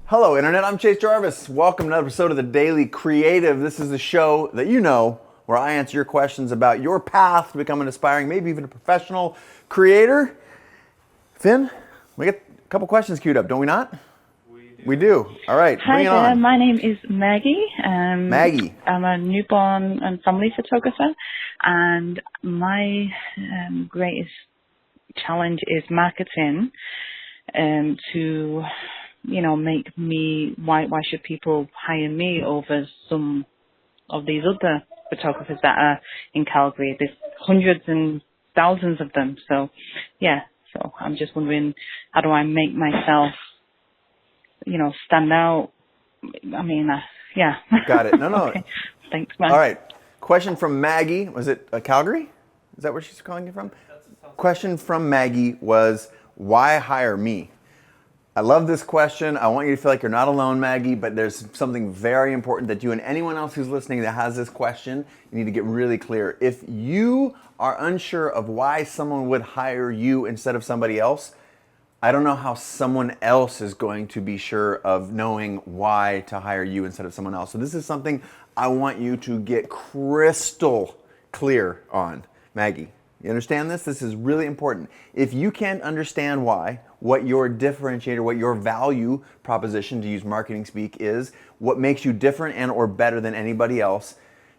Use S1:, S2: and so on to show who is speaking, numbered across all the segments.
S1: Hello, Internet. I'm Chase Jarvis. Welcome to another episode of the Daily Creative. This is the show that you know where I answer your questions about your path to become an aspiring, maybe even a professional creator. Finn, we get a couple questions queued up, don't we not? We do. All right,
S2: Hi
S1: bring it
S2: there,
S1: on.
S2: my name is Maggie.
S1: Maggie.
S2: I'm a newborn and family photographer, and my greatest challenge is marketing to, make me, why should people hire me over some of these other photographers that are in Calgary? There's hundreds and thousands of them. So I'm just wondering, how do I make myself stand out?
S1: Got it. No.
S2: Okay. Thanks, man.
S1: All right. Question from Maggie. Was it Calgary? Is that where she's calling you from? Question from Maggie was, why hire me? I love this question. I want you to feel like you're not alone, Maggie, but there's something very important that you and anyone else who's listening that has this question, you need to get really clear. If you are unsure of why someone would hire you instead of somebody else, I don't know how someone else is going to be sure of knowing why to hire you instead of someone else. So this is something I want you to get crystal clear on, Maggie. You understand this? This is really important. If you can't understand why, what your differentiator, what your value proposition, to use marketing speak, is, what makes you different and or better than anybody else,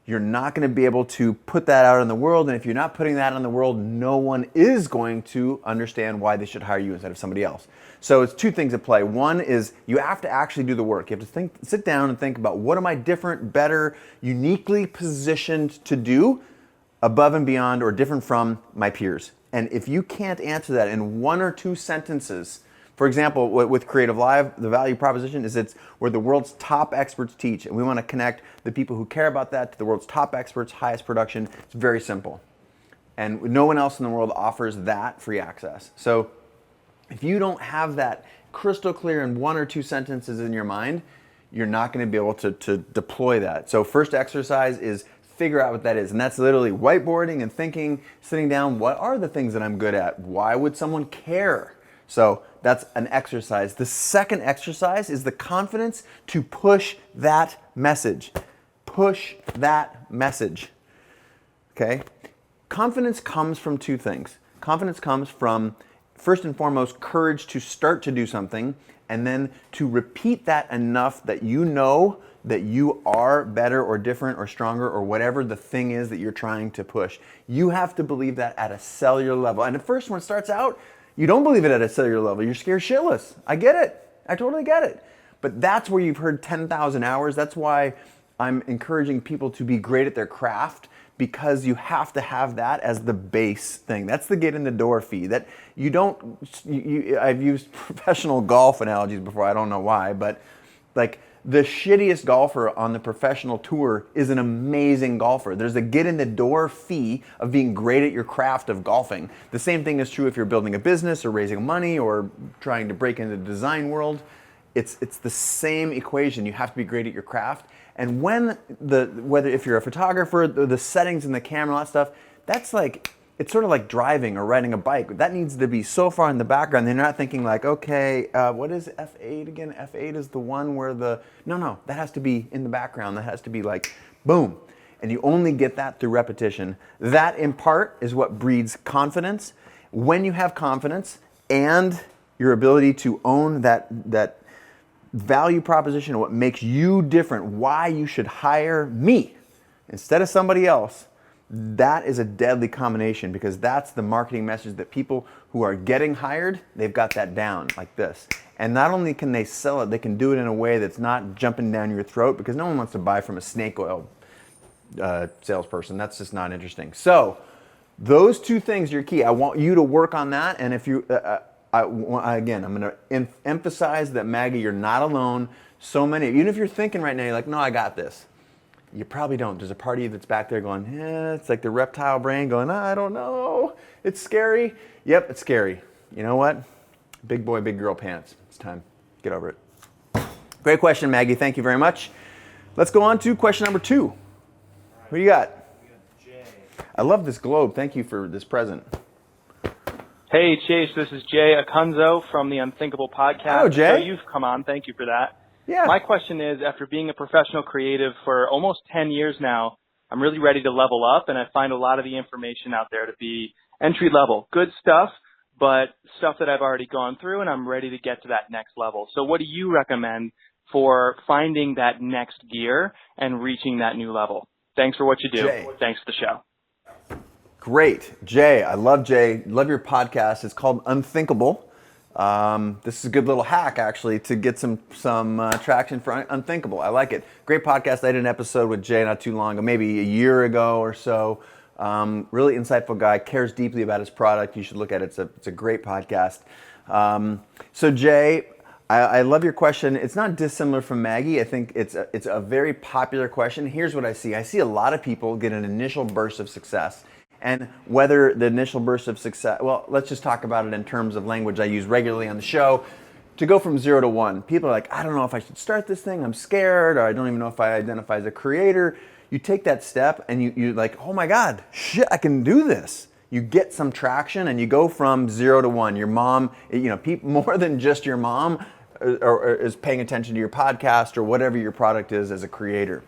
S1: you're not going to be able to put that out in the world. And if you're not putting that in the world, no one is going to understand why they should hire you instead of somebody else. So it's two things at play. One is you have to actually do the work. You have to sit down and think about, what am I different, better, uniquely positioned to do above and beyond or different from my peers? And if you can't answer that in one or two sentences, for example, with CreativeLive, the value proposition is it's where the world's top experts teach, and we want to connect the people who care about that to the world's top experts, highest production. It's very simple. And no one else in the world offers that free access. So if you don't have that crystal clear in one or two sentences in your mind, you're not going to be able to deploy that. So first exercise is figure out what that is. And that's literally whiteboarding and thinking, sitting down, what are the things that I'm good at? Why would someone care? So that's an exercise. The second exercise is the confidence to push that message. Push that message. Okay? Confidence comes from two things. Confidence comes from, first and foremost, courage to start to do something, and then to repeat that enough that you know that you are better or different or stronger or whatever the thing is that you're trying to push. You have to believe that at a cellular level. And at first, when it starts out, you don't believe it at a cellular level. You're scared shitless. I get it. I totally get it. But that's where you've heard 10,000 hours. That's why I'm encouraging people to be great at their craft, because you have to have that as the base thing. That's the get in the door fee. That you don't, I've used professional golf analogies before. I don't know why, but like, the shittiest golfer on the professional tour is an amazing golfer. There's a get in the door fee of being great at your craft of golfing. The same thing is true if you're building a business or raising money or trying to break into the design world. It's the same equation. You have to be great at your craft. And whether if you're a photographer, the settings in the camera, all that stuff, that's like, it's sort of like driving or riding a bike. That needs to be so far in the background. They're not thinking like, okay, what is F8 again? F8 is the one where no, that has to be in the background. That has to be like, boom. And you only get that through repetition. That in part is what breeds confidence. When you have confidence and your ability to own that value proposition, what makes you different, why you should hire me instead of somebody else, that is a deadly combination, because that's the marketing message that people who are getting hired, they've got that down like this. And not only can they sell it, they can do it in a way that's not jumping down your throat, because no one wants to buy from a snake oil salesperson. That's just not interesting. So those two things are key. I want you to work on that. And if you, again, I'm going to emphasize that, Maggie, you're not alone. So many, even if you're thinking right now, you're like, no, I got this. You probably don't. There's a part of you that's back there going, yeah, it's like the reptile brain going, I don't know. It's scary. Yep, it's scary. You know what? Big boy, big girl pants. It's time. Get over it. Great question, Maggie. Thank you very much. Let's go on to question number 2. Right. Who do you got?
S3: We got Jay.
S1: I love this globe. Thank you for this present.
S3: Hey, Chase. This is Jay Acunzo from the Unthinkable podcast.
S1: Hello, Jay.
S3: So you've come on. Thank you for that.
S1: Yeah.
S3: My question is, after being a professional creative for almost 10 years now, I'm really ready to level up, and I find a lot of the information out there to be entry level. Good stuff, but stuff that I've already gone through, and I'm ready to get to that next level. So what do you recommend for finding that next gear and reaching that new level? Thanks for what you do.
S1: Jay.
S3: Thanks for the show.
S1: Great. Jay, I love Jay. Love your podcast. It's called Unthinkable. This is a good little hack, actually, to get some traction for Unthinkable. I like it. Great podcast. I did an episode with Jay not too long ago, maybe a year ago or so. Really insightful guy, cares deeply about his product. You should look at it. It's a great podcast. So Jay, I love your question. It's not dissimilar from Maggie. I think it's a very popular question. Here's what I see. I see a lot of people get an initial burst of success. And whether the initial burst of success, well, let's just talk about it in terms of language I use regularly on the show. To go from 0 to 1, people are like, I don't know if I should start this thing, I'm scared, or I don't even know if I identify as a creator. You take that step and you're like, oh my God, shit, I can do this. You get some traction and you go from 0 to 1. Your mom, people, more than just your mom or is paying attention to your podcast or whatever your product is as a creator.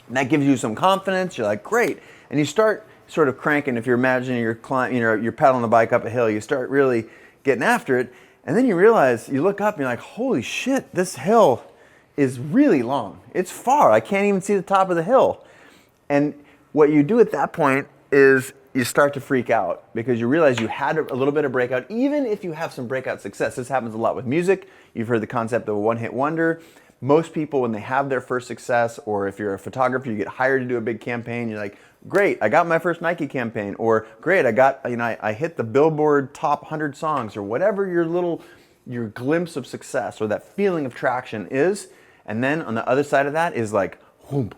S1: And that gives you some confidence. You're like, great. And you start sort of cranking. If you're imagining you're pedaling the bike up a hill, you start really getting after it. And then you realize, you look up and you're like, holy shit, this hill is really long. It's far. I can't even see the top of the hill. And what you do at that point is you start to freak out because you realize you had a little bit of breakout, even if you have some breakout success. This happens a lot with music. You've heard the concept of a one-hit wonder. Most people, when they have their first success, or if you're a photographer, you get hired to do a big campaign, you're like, great, I got my first Nike campaign, or great, I hit the Billboard top 100 songs, or whatever your glimpse of success or that feeling of traction is. And then on the other side of that is like, whoom,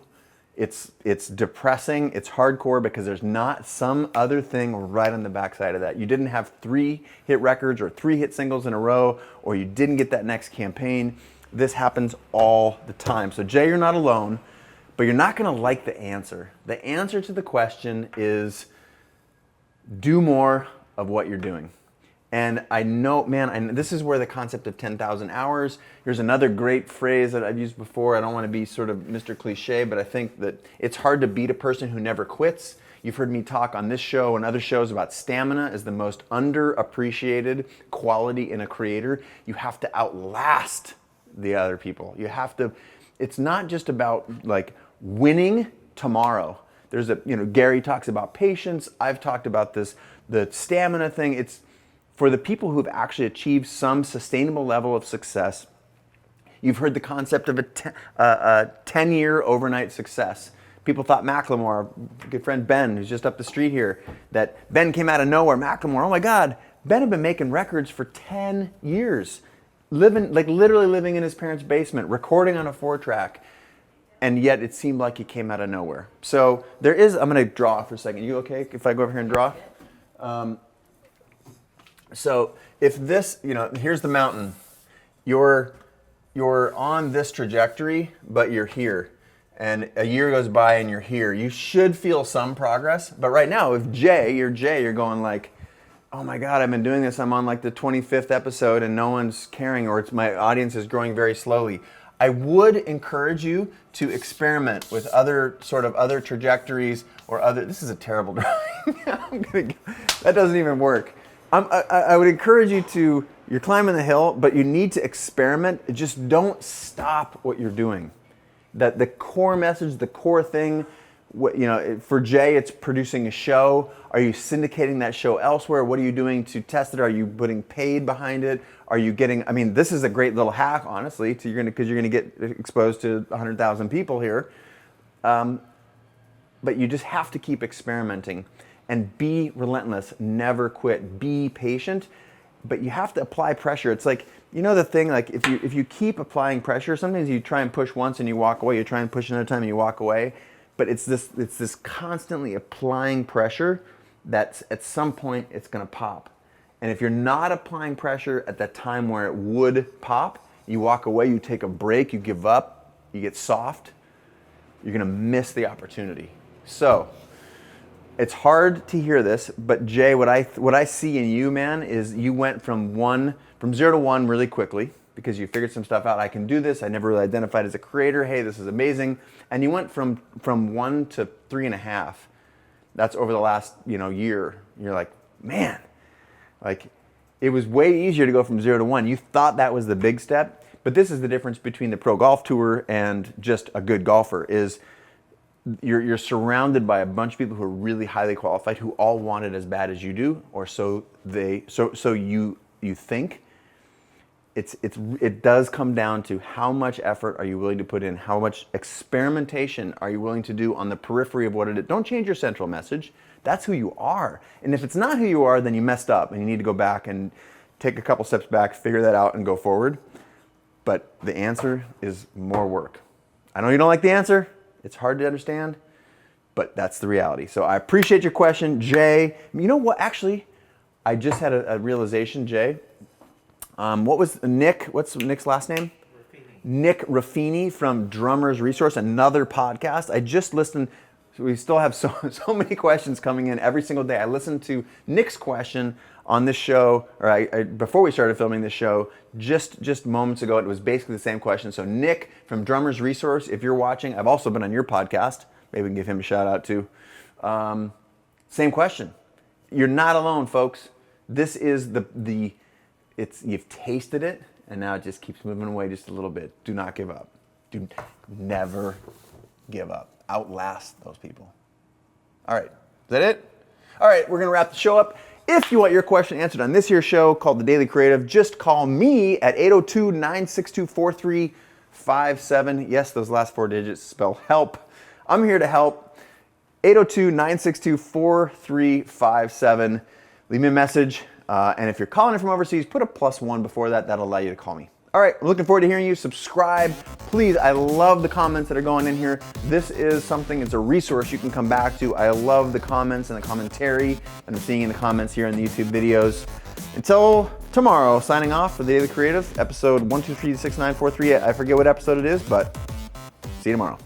S1: it's depressing, it's hardcore because there's not some other thing right on the backside of that. You didn't have 3 hit records or 3 hit singles in a row, or you didn't get that next campaign. This happens all the time. So Jay, you're not alone, but you're not gonna like the answer. The answer to the question is do more of what you're doing. And I know, man, and this is where the concept of 10,000 hours, here's another great phrase that I've used before. I don't want to be sort of Mr. Cliche, but I think that it's hard to beat a person who never quits. You've heard me talk on this show and other shows about stamina is the most underappreciated quality in a creator. You have to outlast the other people. You have to, it's not just about like winning tomorrow. There's Gary talks about patience. I've talked about this, the stamina thing. It's for the people who've actually achieved some sustainable level of success. You've heard the concept of a 10-year overnight success. People thought Macklemore, good friend Ben, who's just up the street here, that Ben came out of nowhere. Macklemore, oh my God, Ben had been making records for 10 years. Literally living in his parents' basement, recording on a 4-track, and yet it seemed like he came out of nowhere. So there is, I'm gonna draw for a second. You okay if I go over here and draw? So if this, here's the mountain. You're on this trajectory, but you're here. And a year goes by and you're here. You should feel some progress. But right now, if you're going like, oh my God, I've been doing this. I'm on like the 25th episode and no one's caring, or my audience is growing very slowly. I would encourage you to experiment with other trajectories or other, this is a terrible drawing. That doesn't even work. I would encourage you you're climbing the hill, but you need to experiment. Just don't stop what you're doing. That the core message, the core thing, for Jay, it's producing a show. Are you syndicating that show elsewhere? What are you doing to test it? Are you putting paid behind it? Are you getting, this is a great little hack, honestly, because you're gonna get exposed to 100,000 people here. But you just have to keep experimenting and be relentless, never quit, be patient, but you have to apply pressure. It's like, the thing, like if you keep applying pressure, sometimes you try and push once and you walk away, you try and push another time and you walk away, but it's this constantly applying pressure that at some point it's gonna pop. And if you're not applying pressure at that time where it would pop, you walk away, you take a break, you give up, you get soft, you're gonna miss the opportunity. So, it's hard to hear this, but Jay, what I see in you, man, is you went from 0 to 1 really quickly. because you figured some stuff out. I can do this. I never really identified as a creator. Hey, this is amazing. And you went from 1 to 3.5. That's over the last, year. You're like, man, like it was way easier to go from 0 to 1. You thought that was the big step, but this is the difference between the pro golf tour and just a good golfer is you're surrounded by a bunch of people who are really highly qualified who all want it as bad as you do, or so you think. It does come down to how much effort are you willing to put in, how much experimentation are you willing to do on the periphery of what it is. Don't change your central message. That's who you are. And if it's not who you are, then you messed up and you need to go back and take a couple steps back, figure that out and go forward. But the answer is more work. I know you don't like the answer. It's hard to understand, but that's the reality. So I appreciate your question, Jay. You know what? Actually, I just had a realization, Jay. What was Nick? What's Nick's last name? Raffini. Nick Raffini from Drummers Resource, another podcast. I just listened. We still have so many questions coming in every single day. I listened to Nick's question on this show, or before we started filming this show, just moments ago. It was basically the same question. So Nick from Drummers Resource, if you're watching, I've also been on your podcast. Maybe we can give him a shout out too. Same question. You're not alone, folks. This is you've tasted it, and now it just keeps moving away just a little bit. Do not give up. Never give up. Outlast those people. All right, is that it? All right, we're gonna wrap the show up. If you want your question answered on this here show called The Daily Creative, just call me at 802-962-4357. Yes, those last 4 digits spell help. I'm here to help. 802-962-4357. Leave me a message. And if you're calling in from overseas, put a +1 before that. That'll allow you to call me. All right, I'm looking forward to hearing you. Subscribe, please. I love the comments that are going in here. This is something, it's a resource you can come back to. I love the comments and the commentary that I'm seeing in the comments here in the YouTube videos. Until tomorrow, signing off for the Daily Creative, episode 1236943. I forget what episode it is, but see you tomorrow.